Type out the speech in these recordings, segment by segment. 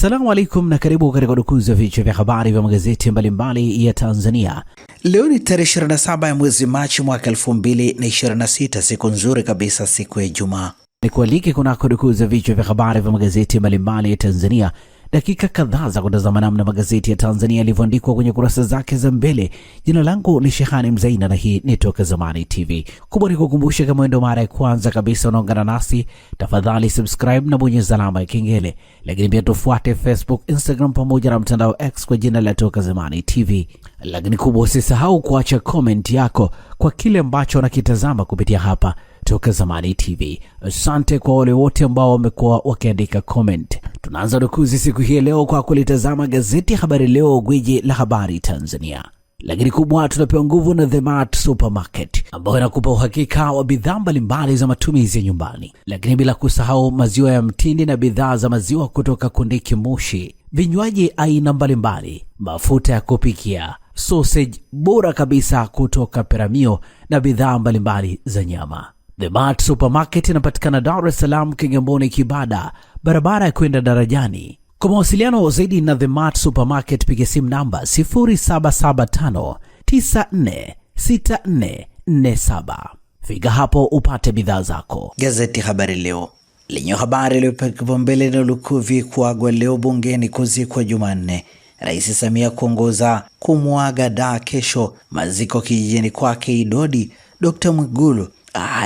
Assalamu alaikum na karibu katika udukuzi wa vichwa vya habari vya magazeti mbalimbali ya Tanzania. Leo ni tarehe 27 ya mwezi Machi mwaka 2026, siku nzuri kabisa, siku ya Ijumaa. Nikualike kunako udukuzi wa vichwa vya habari vya magazeti mbalimbali ya Tanzania. Dakika kadhaa za kutazama namna magazeti ya Tanzania yalivyoandikwa kwenye kurasa zake za mbele. Jina langu ni Shehani Mzaina na hii ni Toka Zamani TV. Kubwa ni kukumbusha, kama ndio mara ya kwanza kabisa unaungana nasi, tafadhali subscribe na bonyeza alama ya kengele. Lakini pia tufuate Facebook, Instagram pamoja na mtandao X kwa jina la Toka Zamani TV. Lakini kubwa, usisahau kuacha comment yako kwa kile ambacho unakitazama kupitia hapa Toka Zamani TV. Asante kwa wale wote ambao wamekuwa wakiandika comment. Tunaanza dukuzi siku hii leo kwa kulitazama gazeti Habari Leo, gwiji la habari Tanzania. Lakini kubwa, tunapewa nguvu na The Mart Supermarket ambayo inakupa uhakika wa bidhaa mbalimbali za matumizi ya nyumbani. Lakini bila kusahau maziwa ya mtindi na bidhaa za maziwa kutoka Kondiki Moshi, vinywaji aina mbalimbali, mafuta ya kupikia, sausage bora kabisa kutoka Peramio na bidhaa mbalimbali za nyama. The Mart Supermarket inapatikana Dar es Salaam, Kigamboni, Kibada, barabara ya kwenda darajani. Kwa mawasiliano zaidi na The Mart Supermarket, piga simu namba 0775946447. Fika hapo upate bidhaa zako. Gazeti Habari Leo lenye habari iliyopewa kipaumbele na Lukuvi kuagwa leo bungeni kuzikwa Jumanne. Rais Samia kuongoza kumwaga da kesho, maziko kijijini kwake Idodi. Dr. Mwigulu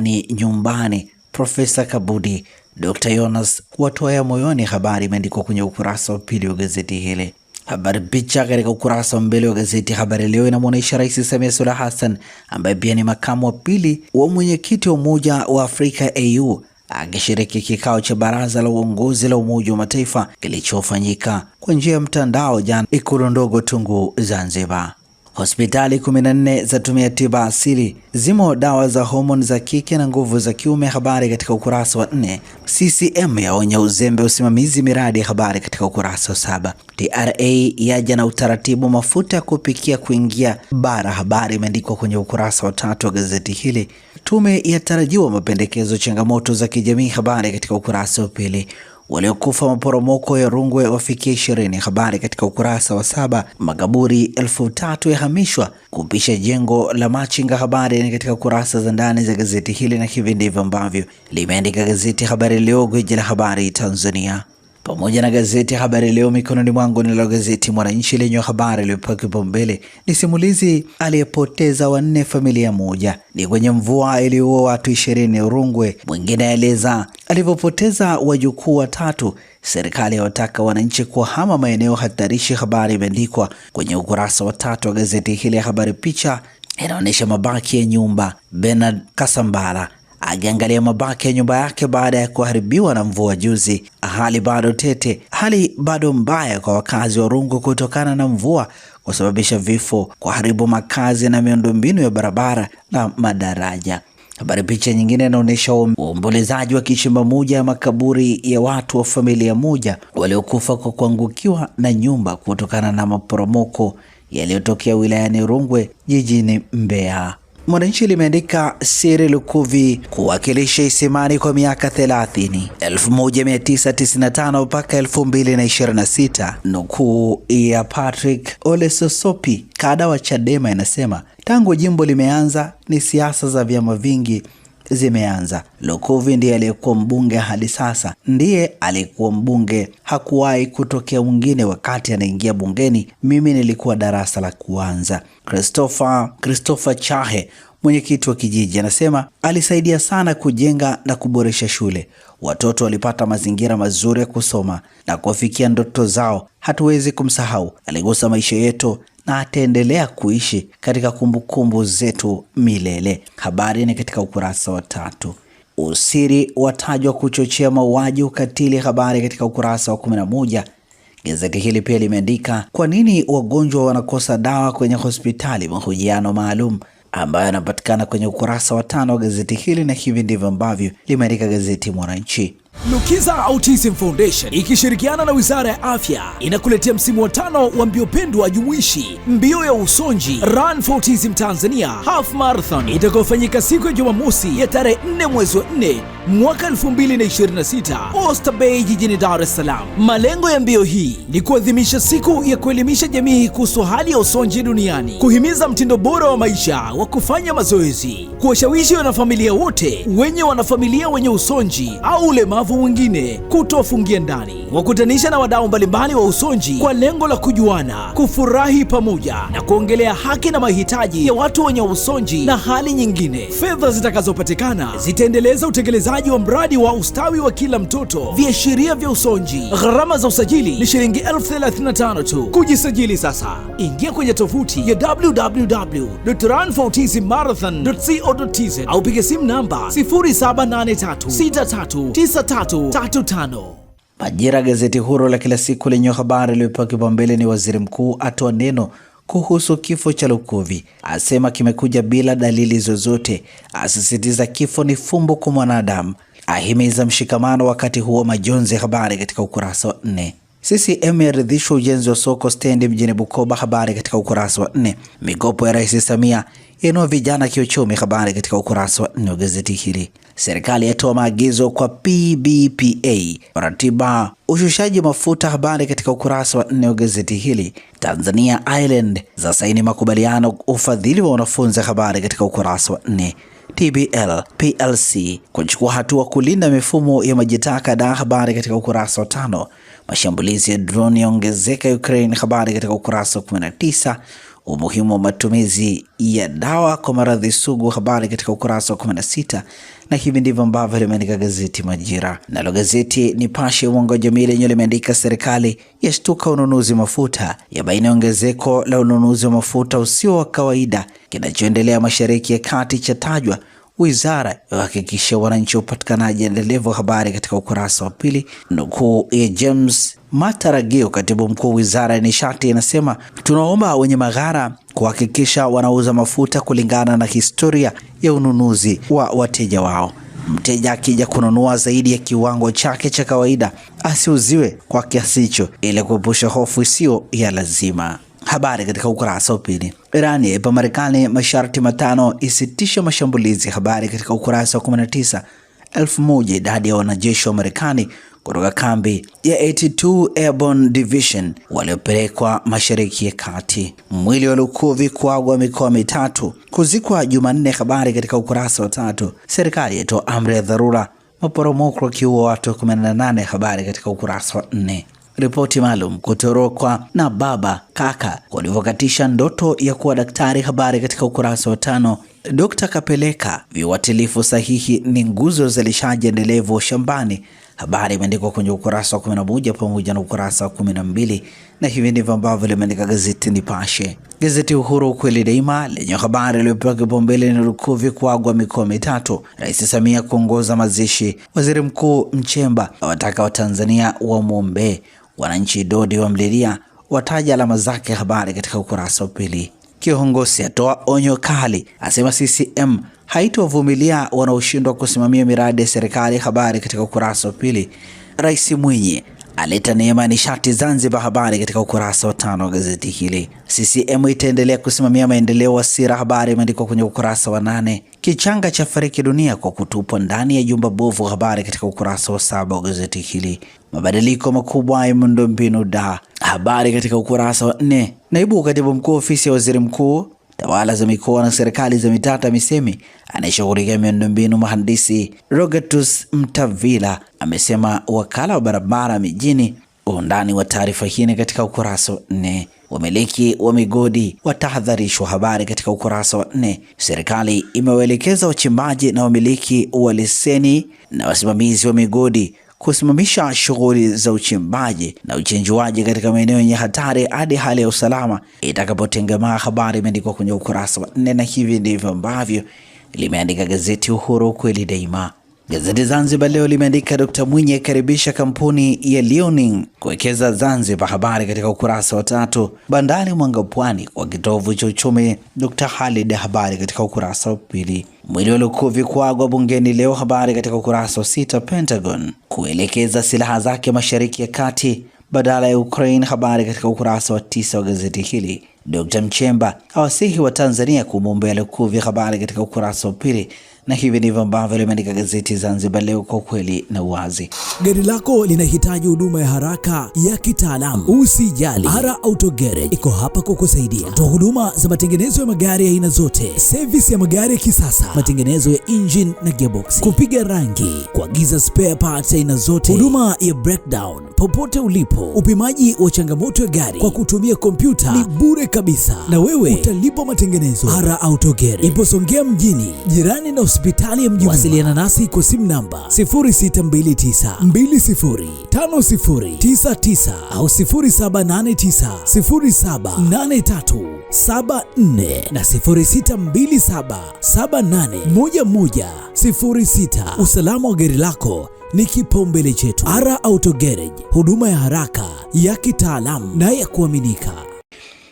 ni nyumbani. Profesa Kabudi, Dr. Jonas watoa moyoni. Habari imeandikwa kwenye ukurasa wa pili wa gazeti hili. Habari picha katika ukurasa wa mbele wa gazeti Habari Leo inamuonyesha Rais Samia Suluhu Hassan ambaye pia ni makamu wa pili wa mwenyekiti wa Umoja wa Afrika AU akishiriki kikao cha baraza la uongozi la Umoja wa Mataifa kilichofanyika kwa njia ya mtandao jana Ikulu ndogo Tungu, Zanzibar. Hospitali 14 zatumia tiba asili, zimo dawa za homoni za kike na nguvu za kiume. Habari katika ukurasa wa 4. CCM yaonya uzembe usimamizi miradi. Habari katika ukurasa wa 7. TRA yaja na utaratibu mafuta ya kupikia kuingia bara. Habari imeandikwa kwenye ukurasa wa 3 wa gazeti hili. Tume yatarajiwa mapendekezo changamoto za kijamii. Habari katika ukurasa wa 2. Waliokufa maporomoko ya Rungwe wafikia 20. Habari katika ukurasa wa 7. Makaburi 3000 yahamishwa kupisha jengo la machinga. Habari ni katika kurasa za ndani za gazeti hili, na hivi ndivyo ambavyo limeandika gazeti Habari Leo, gwiji la habari Tanzania. Pamoja na gazeti Habari Leo mikononi mwangu, nalo gazeti Mwananchi lenye habari iliyopewa kipaumbele ni simulizi aliyepoteza wanne familia moja, ni kwenye mvua iliyoua watu 20 Rungwe. Mwingine aeleza alivyopoteza wajukuu watatu. Serikali yawataka wananchi kuhama maeneo hatarishi. Habari imeandikwa kwenye ukurasa wa 3 wa gazeti hili. Habari picha inaonyesha mabaki ya nyumba. Bernard Kasambala akiangalia mabaki ya nyumba yake baada ya kuharibiwa na mvua juzi. Hali bado tete, hali bado mbaya kwa wakazi wa Rungwe kutokana na mvua kusababisha vifo, kuharibu makazi na miundombinu ya barabara na madaraja. Habari picha nyingine inaonyesha uombolezaji wa kichimba moja ya makaburi ya watu wa familia moja waliokufa kwa kuangukiwa na nyumba kutokana na maporomoko yaliyotokea wilayani Rungwe jijini Mbeya. Mwananchi limeandika Siri Lukuvi kuwakilisha Isimani kwa miaka 30, 1995 mpaka 2026. Nukuu ya Patrick Ole Sosopi, kada wa Chadema, inasema tangu jimbo limeanza ni siasa za vyama vingi zimeanza. Lukuvi ndiye aliyekuwa mbunge hadi sasa, ndiye alikuwa mbunge, hakuwahi kutokea mwingine wakati anaingia bungeni. Mimi nilikuwa darasa la kwanza. Christopher Chahe, mwenyekiti wa kijiji, anasema alisaidia sana kujenga na kuboresha shule. Watoto walipata mazingira mazuri ya kusoma na kufikia ndoto zao. Hatuwezi kumsahau, aligusa maisha yetu na ataendelea kuishi katika kumbukumbu zetu milele. Habari ni katika ukurasa wa 3. Usiri watajwa kuchochea mauaji, ukatili. Habari katika ukurasa wa 11. Gazeti hili pia limeandika kwa nini wagonjwa wanakosa dawa kwenye hospitali, mahojiano maalum ambayo yanapatikana kwenye ukurasa wa 5 wa gazeti hili, na hivi ndivyo ambavyo limeandika gazeti Mwananchi. Lukiza Autism Foundation ikishirikiana na Wizara ya Afya inakuletea msimu wa 5 wa mbio pendwa jumuishi, mbio ya usonji Run for Autism Tanzania Half Marathon itakayofanyika siku ya Jumamosi ya tarehe 4 mwezi wa 4 mwaka 2026 Oyster Bay jijini Dar es Salaam. Malengo ya mbio hii ni kuadhimisha siku ya kuelimisha jamii kuhusu hali ya usonji duniani, kuhimiza mtindo bora wa maisha wa kufanya mazoezi, kuwashawishi wanafamilia wote wenye wanafamilia wenye usonji au ulemavu mwingine kutofungia ndani, wakutanisha na wadau mbalimbali wa usonji kwa lengo la kujuana, kufurahi pamoja na kuongelea haki na mahitaji ya watu wenye usonji na hali nyingine. Fedha zitakazopatikana zitaendeleza utekelezaji wa mradi wa ustawi wa kila mtoto, viashiria vya usonji. Gharama za usajili ni shilingi 35,000 tu. Kujisajili sasa, ingia kwenye tovuti ya www.runforautismmarathon.co.tz au piga simu namba 0783639335. Majira, gazeti huru la kila siku lenye habari iliyopewa kipaumbele ni waziri mkuu atoa neno kuhusu kifo cha Lukuvi, asema kimekuja bila dalili zozote, asisitiza kifo ni fumbo kwa mwanadamu, ahimiza mshikamano wakati huo majonzi. Habari katika ukurasa wa 4. CCM yaridhishwa ujenzi wa soko stendi mjini Bukoba. Habari katika ukurasa wa 4. Mikopo ya Rais Samia yainua vijana kiuchumi. Habari katika ukurasa wa 4 wa gazeti hili. Serikali yatoa maagizo kwa PBPA ratiba ushushaji mafuta. Habari katika ukurasa wa 4 wa gazeti hili. Tanzania Ireland za saini makubaliano ufadhili wa wanafunzi. Habari katika ukurasa wa 4. TBL PLC kuchukua hatua kulinda mifumo ya majitaka da. Habari katika ukurasa wa 5. Mashambulizi ya drone yaongezeka Ukraine. Habari katika ukurasa wa 19. Umuhimu wa matumizi ya dawa kwa maradhi sugu. Habari katika ukurasa wa 16. Na hivi ndivyo ambavyo limeandika gazeti Majira. Nalo gazeti Nipashe mwanga wa jamii lenyewe limeandika serikali yashtuka ununuzi mafuta, yabaini ongezeko la ununuzi wa mafuta usio wa kawaida kinachoendelea Mashariki ya Kati chatajwa, wizara yahakikisha wananchi upatikanaji endelevu. Habari katika ukurasa wa 2. Nukuu ya James Mataragio, katibu mkuu wizara ya nishati, inasema tunaomba wenye maghara kuhakikisha wanauza mafuta kulingana na historia ya ununuzi wa wateja wao. Mteja akija kununua zaidi ya kiwango chake cha kawaida asiuziwe kwa kiasi hicho ili kuepusha hofu isiyo ya lazima. Habari katika ukurasa wa 2. Iran yaipa Marekani masharti 5 isitisha mashambulizi. Habari katika ukurasa wa 19. 1000 idadi ya wanajeshi wa Marekani kutoka kambi ya 82 Airborne Division waliopelekwa Mashariki ya Kati. Mwili wa Lukuvi kuagwa mikoa 3 kuzikwa Jumanne. Habari katika ukurasa wa 3. Serikali yatoa amri ya dharura maporomoko kiua watu 18. Habari katika ukurasa wa 4. Ripoti maalum kutorokwa na baba kaka kulivyokatisha ndoto ya kuwa daktari. Habari katika ukurasa wa 5. Dr. Kapeleka, viuatilifu sahihi ni nguzo ya uzalishaji endelevu shambani. Habari imeandikwa kwenye ukurasa wa 11 pamoja na ukurasa wa 12, na hivi ndivyo ambavyo limeandika gazeti Nipashe. Gazeti Uhuru ukweli daima lenye habari iliyopewa kipaumbele ni Lukuvi kuagwa mikoa 3, Rais Samia kuongoza mazishi, Waziri Mkuu Mchemba awataka Watanzania wamwombee, wananchi Dodi wamlilia, wataja alama zake. Habari katika ukurasa wa 2. Kiongozi atoa onyo kali, asema CCM haitovumilia wanaoshindwa kusimamia miradi ya serikali. Habari katika ukurasa wa 2. Rais Mwinyi aleta neema nishati Zanzibar. Habari katika ukurasa wa 5 wa gazeti hili. CCM itaendelea kusimamia maendeleo Wasira. Habari imeandikwa kwenye ukurasa wa 8. Kichanga cha fariki dunia kwa kutupwa ndani ya jumba bovu. Habari katika ukurasa wa 7 wa gazeti hili. Mabadiliko makubwa ya miundombinu da. Habari katika ukurasa wa 4. Naibu katibu mkuu ofisi ya waziri mkuu tawala za mikoa na serikali za mitaa TAMISEMI anayeshughulikia miundombinu mhandisi Rogatus Mtavila amesema wakala wa barabara mijini. Undani wa taarifa hii katika ukurasa wa 4. Wamiliki wa migodi watahadharishwa. Habari katika ukurasa wa 4. Serikali imewaelekeza wachimbaji na wamiliki wa leseni na wasimamizi wa migodi kusimamisha shughuli za uchimbaji na uchenjuaji katika maeneo yenye hatari hadi hali ya usalama itakapotengemaa. Habari imeandikwa kwenye ukurasa wa 4, na hivi ndivyo ambavyo limeandika gazeti Uhuru kweli daima. Gazeti Zanzibar Leo limeandika Dr. Mwinyi akaribisha kampuni ya Leoning kuwekeza Zanzibar. Habari katika ukurasa wa 3. Bandari Mwanga Pwani kwa kitovu cha uchumi Dr. Khalid. Habari katika ukurasa wa 2. Mwili wa Lukuvi kuagwa bungeni leo. Habari katika ukurasa wa 6. Pentagon kuelekeza silaha zake Mashariki ya Kati badala ya Ukraine. Habari katika ukurasa wa 9 wa gazeti hili. Dr. Mchemba awasihi wa Tanzania kumwombea Lukuvi. Habari katika ukurasa wa 2. Na hivi ndivyo ambavyo limeandika gazeti Zanzibar Leo, kwa kweli na uwazi. Gari lako linahitaji huduma ya haraka ya kitaalamu, usijali. Ara Auto Garage iko hapa kukusaidia. Toa huduma za matengenezo ya magari ya aina zote, service ya magari ya kisasa, matengenezo ya engine na gearbox, kupiga rangi, kuagiza spare parts aina zote, huduma ya breakdown popote ulipo, upimaji wa changamoto ya gari kwa kutumia kompyuta ni bure kabisa, na wewe utalipa matengenezo. Ara Auto Garage ipo Songea mjini, jirani na hospitali ya Mjini. Wasiliana nasi kwa simu namba 0629205099 au 0789078374 na 0627781106. Usalama wa gari lako ni kipaumbele chetu. Ara Auto Garage, huduma ya haraka ya kitaalamu na ya kuaminika.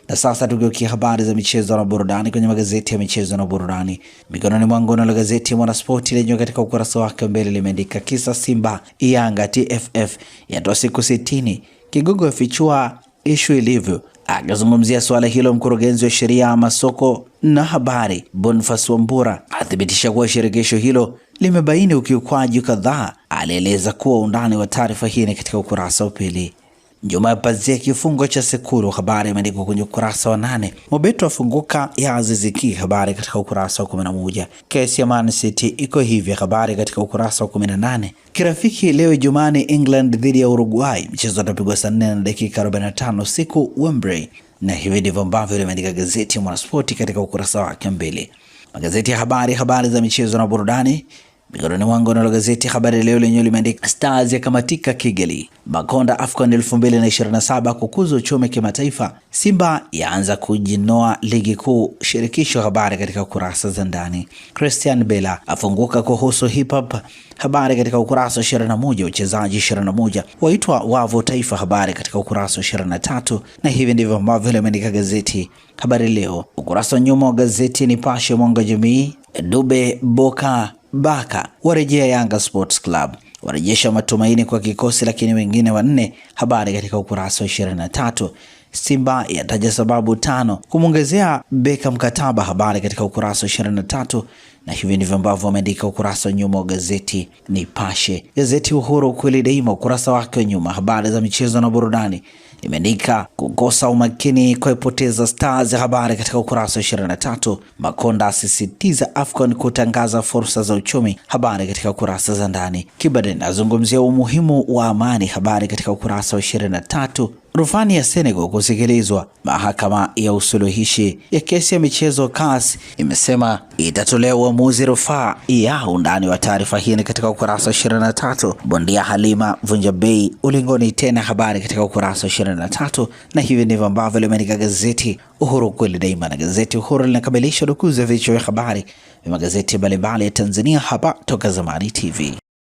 Na sasa tugeukia habari za michezo na burudani kwenye magazeti ya michezo na burudani. Mikononi mwangu na gazeti ya Mwanaspoti lenyewe katika ukurasa wake mbele limeandika kisa Simba Yanga TFF yatoa siku 60. Kigogo afichua issue ilivyo. Akizungumzia swala hilo, mkurugenzi wa sheria, masoko na habari Boniface Wambura athibitisha kuwa shirikisho hilo limebaini ukiukwaji kadhaa. Alieleza kuwa undani wa taarifa hii ni katika ukurasa wa 2. Nyuma ya pazia kifungo cha Sekuru, habari imeandikwa kwenye ukurasa wa 8. Mobeto afunguka ya Aziz Ki, habari katika ukurasa wa 11. Kesi ya Man City iko hivi, habari katika ukurasa wa 18. Kirafiki leo Jumani England dhidi ya Uruguay, mchezo utapigwa saa 4 na dakika 45 siku Wembley. Na hivi ndivyo ambavyo limeandika gazeti ya Mwanaspoti katika ukurasa wake mbele. Magazeti ya habari za michezo na burudani. Mikononi mwangu na gazeti Habari Leo lenyewe limeandika Stars yakamatika Kigali, Makonda AFCON 2027 kukuza uchumi kimataifa, Simba yaanza kujinoa ligi kuu shirikisho. Habari katika kurasa za ndani. Christian Bella afunguka kuhusu hip hop, habari katika ukurasa wa 21. Wachezaji 21 waitwa wavu taifa, habari katika ukurasa wa 23. Na hivi ndivyo ambavyo limeandika gazeti Habari Leo. Ukurasa wa nyuma wa gazeti Nipashe Mwanga Jamii, Dube Boka Baka warejea Yanga Sports Club, warejesha matumaini kwa kikosi lakini wengine 4, habari katika ukurasa wa 23. Simba yataja sababu 5 kumongezea Beka mkataba, habari katika ukurasa wa 23. Na hivi ndivyo ambavyo wameandika ukurasa wa nyuma wa gazeti Nipashe. Gazeti Uhuru kweli daima, ukurasa wake wa nyuma, habari za michezo na burudani, imeandika kukosa umakini kwa ipoteza Stars, habari katika ukurasa wa 23. Makonda asisitiza AFCON kutangaza fursa za uchumi, habari katika ukurasa za ndani. Kibaden azungumzia umuhimu wa amani, habari katika ukurasa wa 23. Rufani ya Senegal kusikilizwa. Mahakama ya usuluhishi ya kesi ya michezo CAS imesema itatolea uamuzi rufaa ya undani wa taarifa hii katika ukurasa wa 23. Bondia Halima vunja bei ulingoni tena, habari katika ukurasa wa 23. Na hivi ndivyo ambavyo limeandika gazeti Uhuru kweli daima, na gazeti Uhuru linakamilisha dukuzi ya vichwa vya habari vya magazeti mbalimbali ya Tanzania hapa Toka Zamani TV.